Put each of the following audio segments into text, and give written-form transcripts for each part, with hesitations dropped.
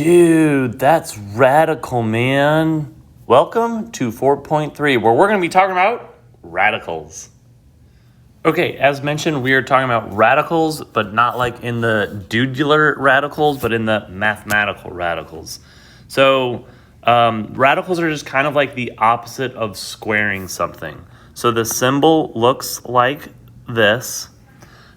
Dude, that's radical, man. Welcome to 4.3, where we're going to be talking about radicals. Okay, as mentioned, we are talking about radicals, but not like in the dudular radicals, but in the mathematical radicals. So radicals are just kind of like the opposite of squaring something. So the symbol looks like this.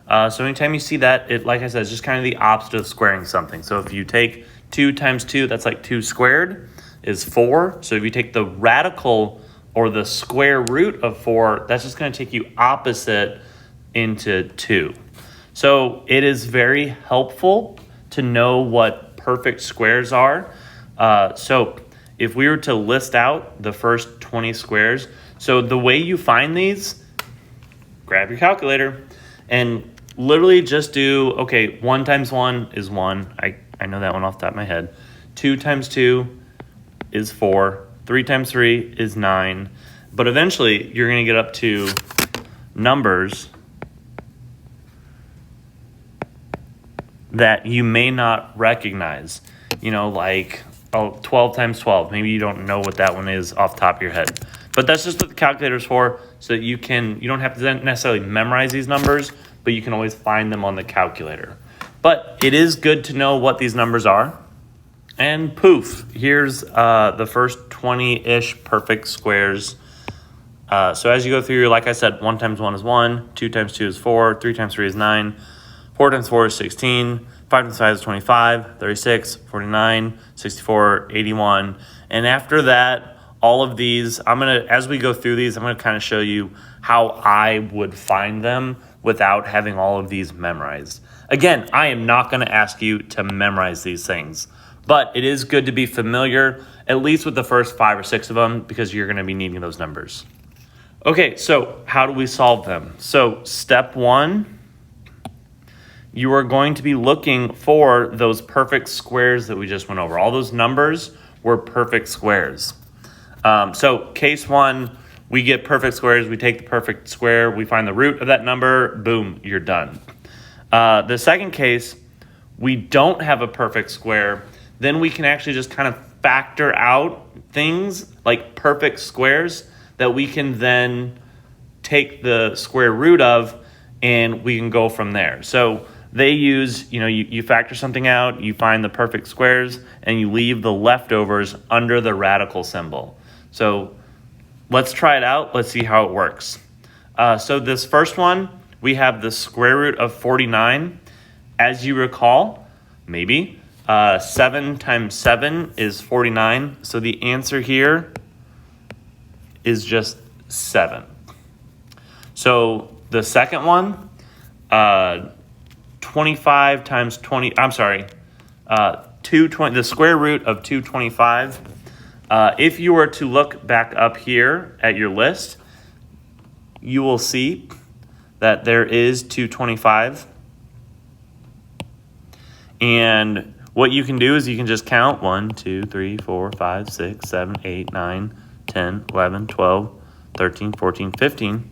So anytime you see that, it, like I said, it's just kind of the opposite of squaring something. So if you take 2 times 2, that's like 2 squared, is 4. So if you take the radical or the square root of 4, that's just going to take you opposite into 2. So it is very helpful to know what perfect squares are. So if we were to list out the first 20 squares, so the way you find these, grab your calculator and literally just do, okay, 1 times 1 is 1. I know that one off the top of my head. 2 times 2 is 4. 3 times 3 is 9. But eventually, you're going to get up to numbers that you may not recognize. You know, like 12 times 12. Maybe you don't know what that one is off the top of your head. But that's just what the calculator is for, so that you don't have to necessarily memorize these numbers, but you can always find them on the calculator. But it is good to know what these numbers are. And poof, here's the first 20-ish perfect squares. So as you go through, like I said, 1 times 1 is 1, 2 times 2 is 4, 3 times 3 is 9, 4 times 4 is 16, 5 times 5 is 25, 36, 49, 64, 81. And after that, all of these, as we go through these, I'm gonna kind of show you how I would find them without having all of these memorized. Again, I am not gonna ask you to memorize these things, but it is good to be familiar, at least with the first 5 or 6 of them, because you're gonna be needing those numbers. Okay, so how do we solve them? So step 1, you are going to be looking for those perfect squares that we just went over. All those numbers were perfect squares. So case 1, we get perfect squares. We take the perfect square. We find the root of that number. Boom, you're done. The second case, we don't have a perfect square. Then we can actually just kind of factor out things like perfect squares that we can then take the square root of, and we can go from there. So they use, you factor something out, you find the perfect squares, and you leave the leftovers under the radical symbol. So let's try it out. Let's see how it works. So this first one, we have the square root of 49. As you recall, maybe, 7 times 7 is 49. So the answer here is just 7. So the second one, 25 times 20, I'm sorry, 220, the square root of 225. If you were to look back up here at your list, you will see that there is 225. And what you can do is you can just count 1, 2, 3, 4, 5, 6, 7, 8, 9, 10, 11, 12, 13, 14, 15.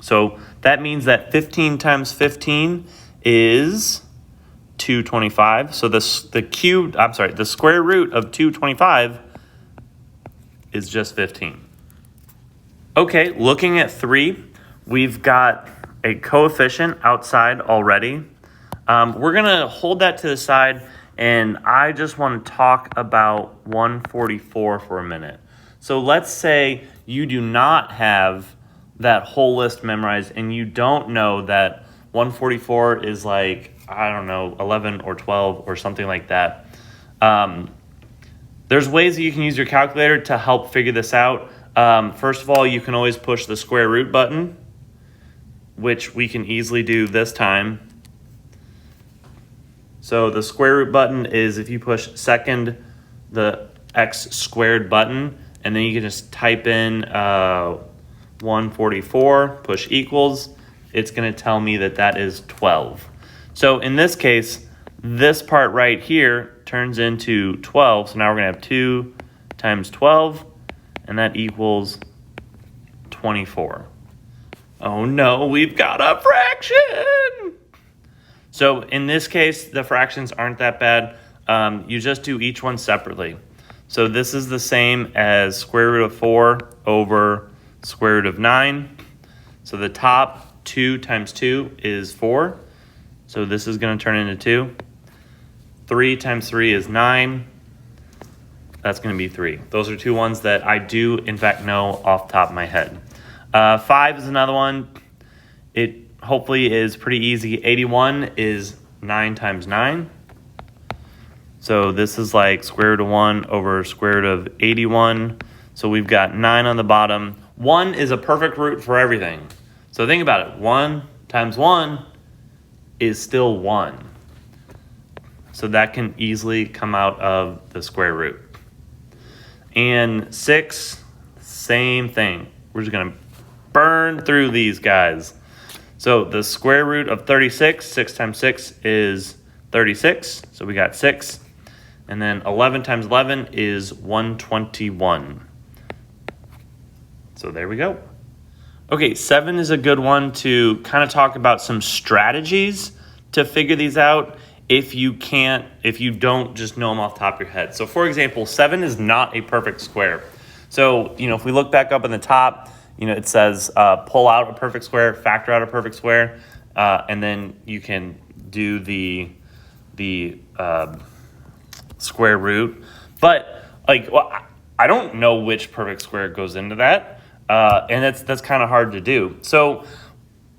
So that means that 15 times 15 is 225. So the square root of 225 is just 15. Okay, looking at 3, we've got a coefficient outside already. We're gonna hold that to the side, and I just want to talk about 144 for a minute. So let's say you do not have that whole list memorized, and you don't know that 144 is like, I don't know, 11 or 12 or something like that. There's ways that you can use your calculator to help figure this out. First of all, you can always push the square root button, which we can easily do this time. So the square root button is if you push second the x squared button, and then you can just type in 144, push equals, it's going to tell me that is 12. So in this case, this part right here turns into 12. So now we're going to have 2 times 12, and that equals 24. Oh no, we've got a fraction! So in this case, the fractions aren't that bad. you just do each one separately. So this is the same as square root of 4 over square root of 9. So the top 2 times 2 is 4. So this is going to turn into 2. 3 times 3 is 9. That's going to be 3. Those are two ones that I do, in fact, know off the top of my head. 5 is another one. It hopefully is pretty easy. 81 is 9 times 9. So this is like square root of 1 over square root of 81. So we've got 9 on the bottom. 1 is a perfect root for everything. So think about it. 1 times 1 is still 1. So that can easily come out of the square root. And 6, same thing. We're just going to burn through these guys. So the square root of 36, 6 times 6 is 36. So we got 6. And then 11 times 11 is 121. So there we go. Okay, 7 is a good one to kind of talk about some strategies to figure these out if you don't just know them off the top of your head. So for example, 7 is not a perfect square. So, if we look back up in the top, it says pull out a perfect square, factor out a perfect square, and then you can do the square root. But I don't know which perfect square goes into that, and that's kind of hard to do. So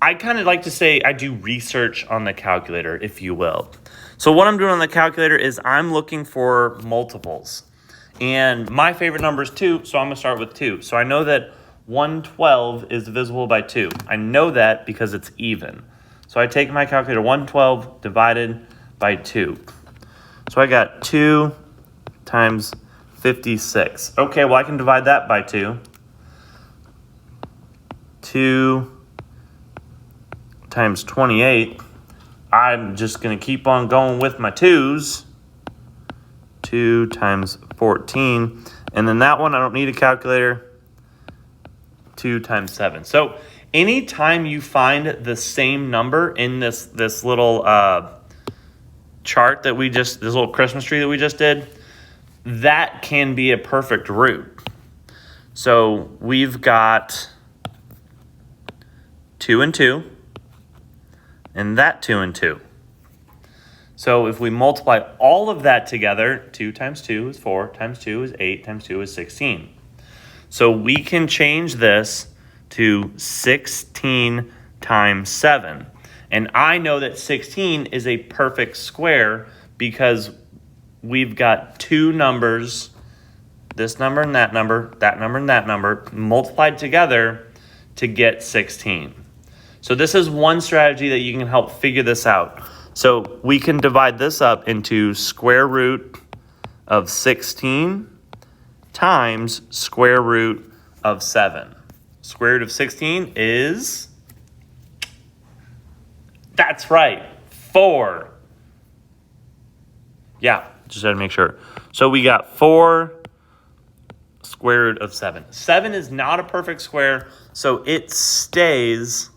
I kind of like to say I do research on the calculator, if you will. So what I'm doing on the calculator is I'm looking for multiples. And my favorite number is 2, so I'm going to start with 2. So I know that 112 is divisible by 2. I know that because it's even. So I take my calculator, 112 divided by 2. So I got 2 times 56. Okay, well I can divide that by 2. 2 times 28. I'm just going to keep on going with my 2's. 2 times 14. And then that one, I don't need a calculator. 2 times 7. So anytime you find the same number in this little chart that this little Christmas tree that we just did, that can be a perfect root. So we've got 2 and 2. And that 2 and 2. So if we multiply all of that together, 2 times 2 is 4, times 2 is 8, times 2 is 16. So we can change this to 16 times 7. And I know that 16 is a perfect square because we've got two numbers, this number and that number, that number and that number, multiplied together to get 16. So this is one strategy that you can help figure this out. So we can divide this up into square root of 16 times square root of 7. Square root of 16 is, that's right, 4. Yeah, just had to make sure. So we got 4 square root of 7. 7 is not a perfect square, so it stays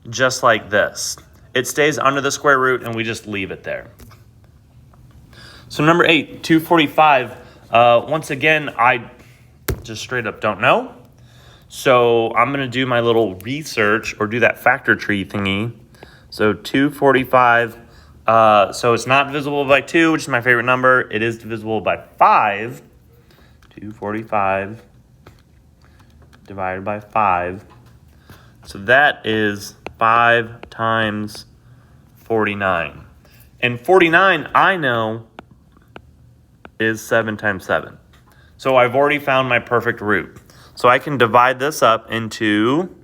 just like this. It stays under the square root, and we just leave it there. So number 8, 245. Once again, I just straight up don't know. So I'm going to do my little research or do that factor tree thingy. So 245. So it's not divisible by 2, which is my favorite number. It is divisible by 5. 245 divided by 5. So that is 5 times 49. And 49, I know, is 7 times 7. So I've already found my perfect root. So I can divide this up into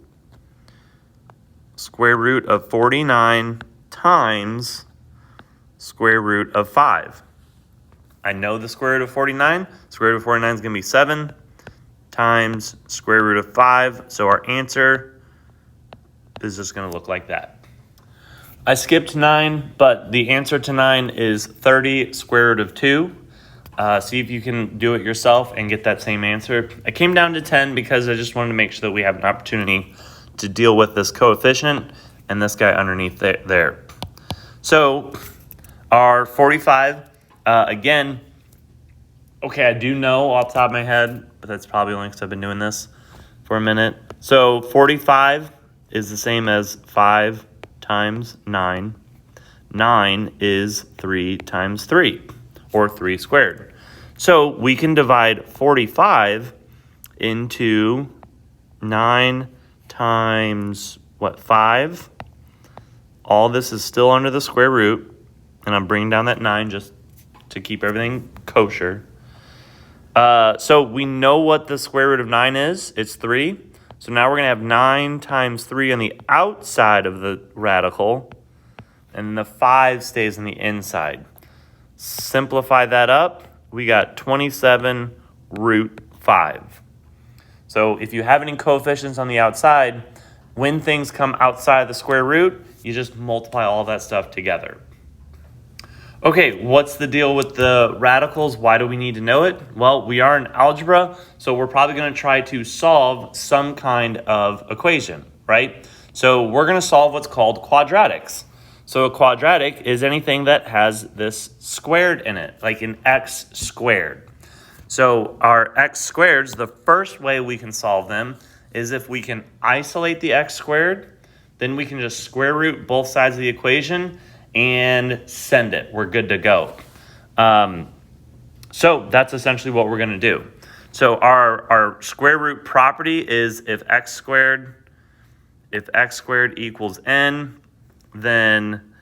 square root of 49 times square root of 5. I know the square root of 49. Square root of 49 is going to be 7 times square root of 5. So our answer is just going to look like that. I skipped 9, but the answer to 9 is 30 square root of 2. See if you can do it yourself and get that same answer. I came down to 10 because I just wanted to make sure that we have an opportunity to deal with this coefficient and this guy underneath there. So our 45 Again, okay, I do know off the top of my head, but that's probably only because I've been doing this for a minute. So 45 is the same as 5 times 9. 9 is 3 times 3, or 3 squared. So we can divide 45 into 9 times, 5? All this is still under the square root, and I'm bringing down that 9 just to keep everything kosher. So we know what the square root of 9 is. It's 3. So now we're going to have 9 times 3 on the outside of the radical, and then the 5 stays on the inside. Simplify that up. We got 27 root 5. So if you have any coefficients on the outside, when things come outside the square root, you just multiply all that stuff together. Okay, what's the deal with the radicals? Why do we need to know it? Well, we are in algebra, so we're probably going to try to solve some kind of equation, right? So we're going to solve what's called quadratics. So a quadratic is anything that has this squared in it, like an x squared. So our x squareds, the first way we can solve them is if we can isolate the x squared, then we can just square root both sides of the equation and send it. We're good to go. So that's essentially what we're going to do. So our square root property is if x squared equals n, then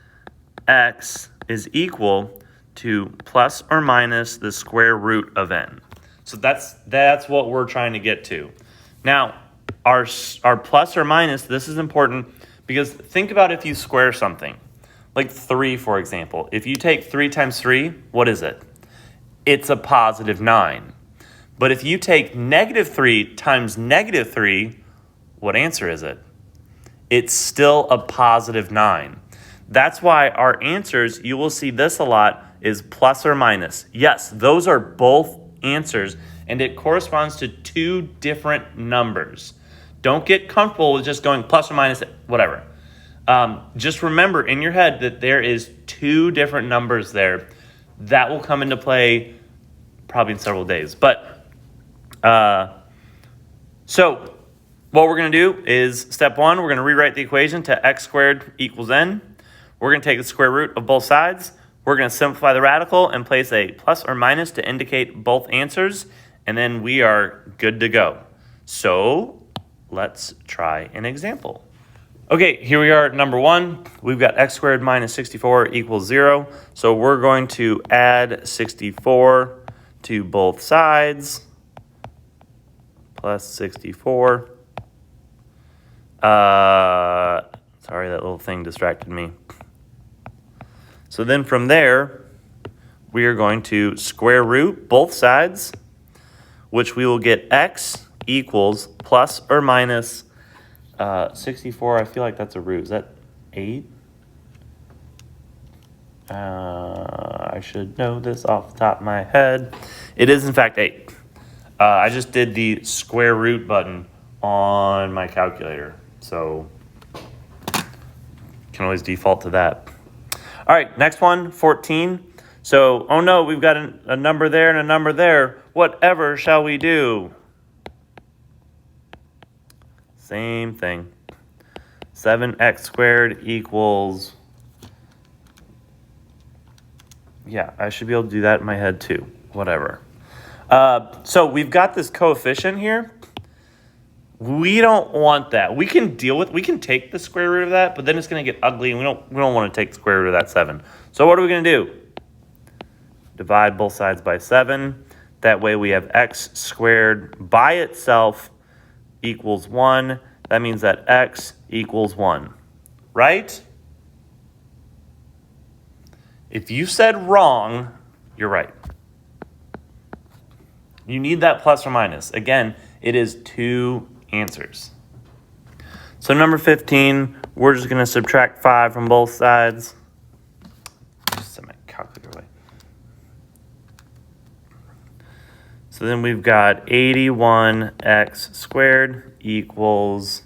x is equal to plus or minus the square root of n. So that's what we're trying to get to. Now, our plus or minus, this is important because think about if you square something. Like 3, for example. If you take 3 times 3, what is it? It's a positive 9. But if you take negative 3 times negative 3, what answer is it? It's still a positive 9. That's why our answers, you will see this a lot, is plus or minus. Yes, those are both answers, and it corresponds to 2 different numbers. Don't get comfortable with just going plus or minus, whatever. Just remember in your head that there is 2 different numbers there. That will come into play probably in several days. But so what we're going to do is step 1, we're going to rewrite the equation to x squared equals n. We're going to take the square root of both sides. We're going to simplify the radical and place a plus or minus to indicate both answers. And then we are good to go. So let's try an example. Okay, here we are at number 1. We've got x squared minus 64 equals 0. So we're going to add 64 to both sides. Plus 64. Sorry, that little thing distracted me. So then from there, we are going to square root both sides, which we will get x equals plus or minus 64, I feel like that's a root. Is that 8? I should know this off the top of my head. It is, in fact, 8. I just did the square root button on my calculator, so can always default to that. All right, next one, 14. So, oh no, we've got a number there and a number there. Whatever shall we do? Same thing. 7x squared equals... Yeah, I should be able to do that in my head too. Whatever. So we've got this coefficient here. We don't want that. We can take the square root of that, but then it's going to get ugly, and we don't want to take the square root of that 7. So what are we going to do? Divide both sides by 7. That way we have x squared by itself equals 1. That means that x equals 1, right? If you said wrong, you're right. You need that plus or minus. Again, it is 2 answers. So number 15, we're just going to subtract 5 from both sides. Just set my calculator away. So then we've got 81x squared equals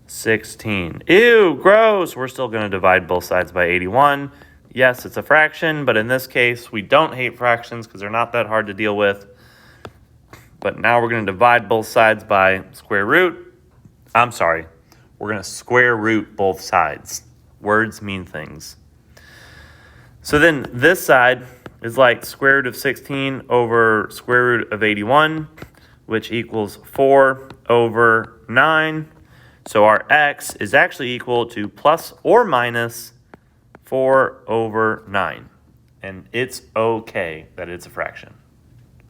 16. Ew, gross. We're still going to divide both sides by 81. yes, it's a fraction, but in this case, we don't hate fractions because they're not that hard to deal with. But now we're going to divide both sides by square root. I'm sorry, we're going to square root both sides. Words mean things. So then this side is like square root of 16 over square root of 81, which equals 4 over 9. So our x is actually equal to plus or minus 4 over 9. And it's okay that it's a fraction.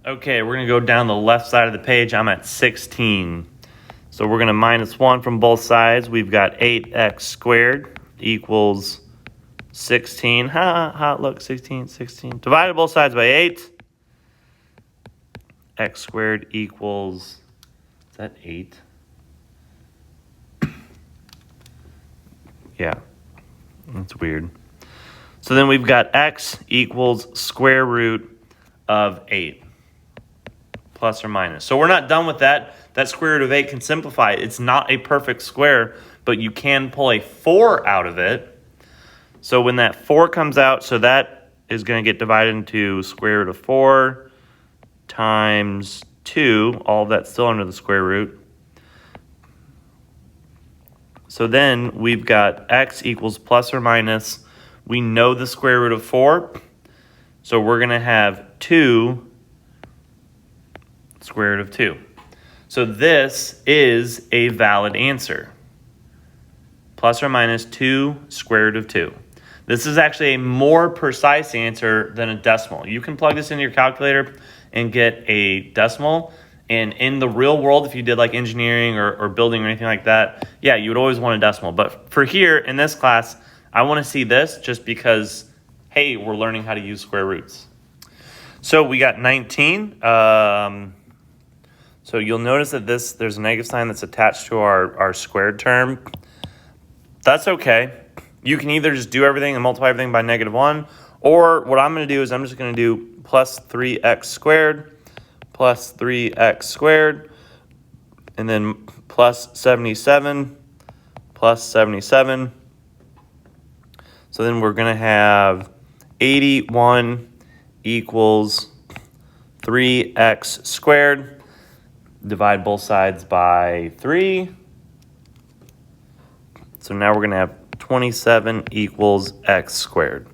Okay, we're going to go down the left side of the page. I'm at 16. So we're going to minus 1 from both sides. We've got 8x squared equals 16. Look, 16. Divided both sides by 8. X squared equals, is that 8? Yeah, that's weird. So then we've got x equals square root of 8, plus or minus. So we're not done with that. That square root of 8 can simplify. It's not a perfect square, but you can pull a 4 out of it. So when that 4 comes out, so that is going to get divided into square root of 4 times 2. All of that's still under the square root. So then we've got x equals plus or minus. We know the square root of 4. So we're going to have 2 square root of 2. So this is a valid answer. Plus or minus 2 square root of 2. This is actually a more precise answer than a decimal. You can plug this into your calculator and get a decimal. And in the real world, if you did like engineering or building or anything like that, yeah, you would always want a decimal. But for here in this class, I want to see this just because, hey, we're learning how to use square roots. So we got 19. So you'll notice that there's a negative sign that's attached to our squared term. That's okay. You can either just do everything and multiply everything by -1, or what I'm going to do is I'm just going to do plus 3x squared, plus 3x squared, and then plus 77, plus 77. So then we're going to have 81 equals 3x squared. Divide both sides by 3. So now we're going to have 27 equals x squared.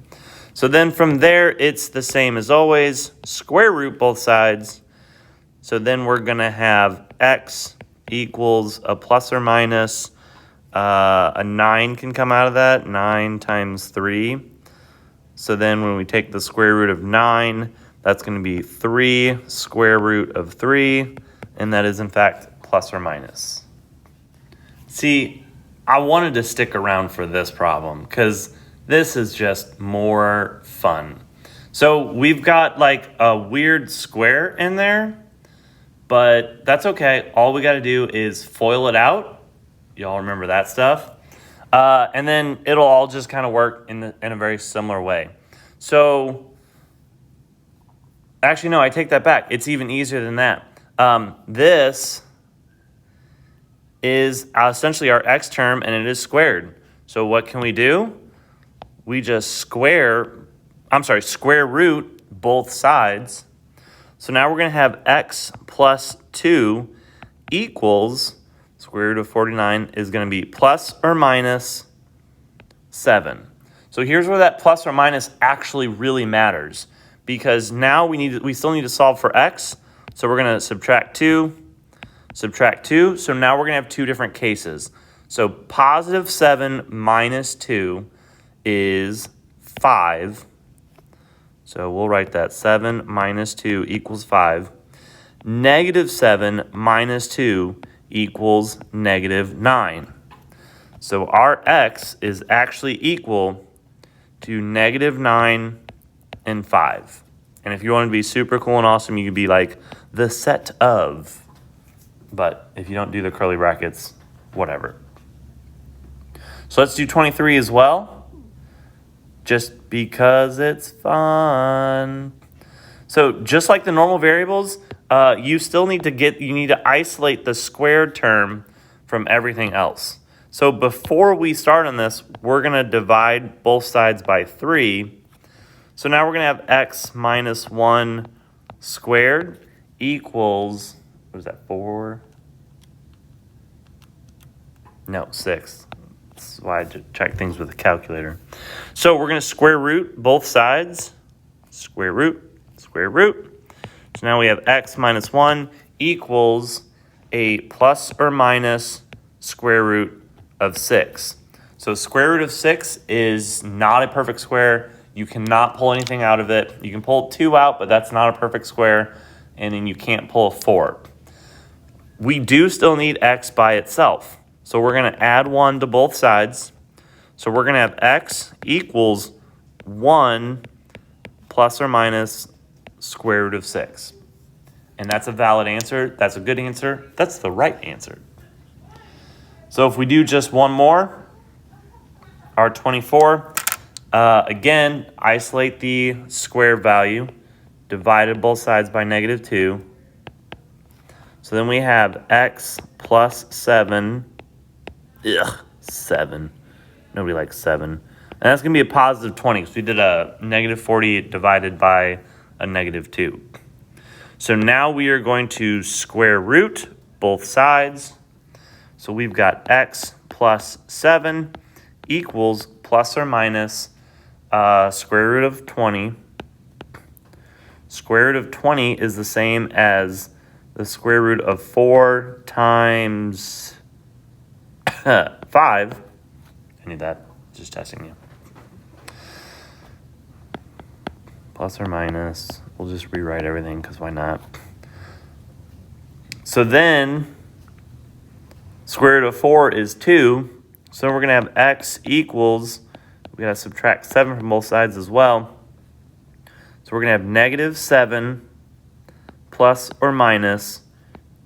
So then from there, it's the same as always. Square root both sides. So then we're going to have x equals a plus or minus. A 9 can come out of that. 9 times 3. So then when we take the square root of 9, that's going to be 3 square root of 3. And that is, in fact, plus or minus. See, I wanted to stick around for this problem because this is just more fun. So we've got like a weird square in there, but that's okay. All we got to do is FOIL it out. Y'all remember that stuff? And then it'll all just kind of work in a very similar way. So actually, no, I take that back. It's even easier than that. This is essentially our x term, and it is squared. So what can we do? We just square root both sides. So now we're going to have x plus 2 equals square root of 49 is going to be plus or minus 7. So here's where that plus or minus actually really matters, because now we still need to solve for x. So we're going to subtract 2. So now we're going to have two different cases. So positive 7 minus 2 is 5. So we'll write that 7 minus 2 equals 5. Negative 7 minus 2 equals negative 9. So our x is actually equal to negative 9 and 5. And if you want to be super cool and awesome, you could be like the set of. But if you don't do the curly brackets, whatever. So let's do 23 as well, just because it's fun. So just like the normal variables, you need to isolate the squared term from everything else. So before we start on this, we're going to divide both sides by 3. So now we're going to have x minus 1 squared equals, what is that, 4? No, 6. That's why I check things with a calculator. So we're going to square root both sides. Square root, square root. So now we have x minus 1 equals a plus or minus square root of 6. So square root of 6 is not a perfect square. You cannot pull anything out of it. You can pull 2 out, but that's not a perfect square. And then you can't pull a 4. We do still need x by itself. So we're going to add 1 to both sides. So we're going to have x equals 1 plus or minus square root of 6. And that's a valid answer. That's a good answer. That's the right answer. So if we do just one more, our 24, again, isolate the square value, divided both sides by -2. So then we have x plus 7. Ugh, 7. Nobody likes 7. And that's going to be a positive 20 because we did a -40 divided by a -2. So now we are going to square root both sides. So we've got x plus 7 equals plus or minus square root of 20. Square root of 20 is the same as the square root of 4 times 5. I knew that. Just testing you. Plus or minus. We'll just rewrite everything because why not? So then, square root of 4 is 2. So we're going to have x equals, we got to subtract 7 from both sides as well. So we're going to have -7 plus or minus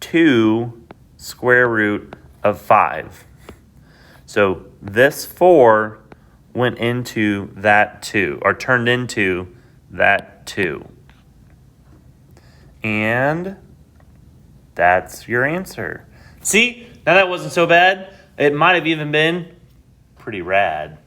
2 square root of 5. So this 4 went into that 2, or turned into that 2. And that's your answer. See? Now that wasn't so bad. It might have even been pretty rad.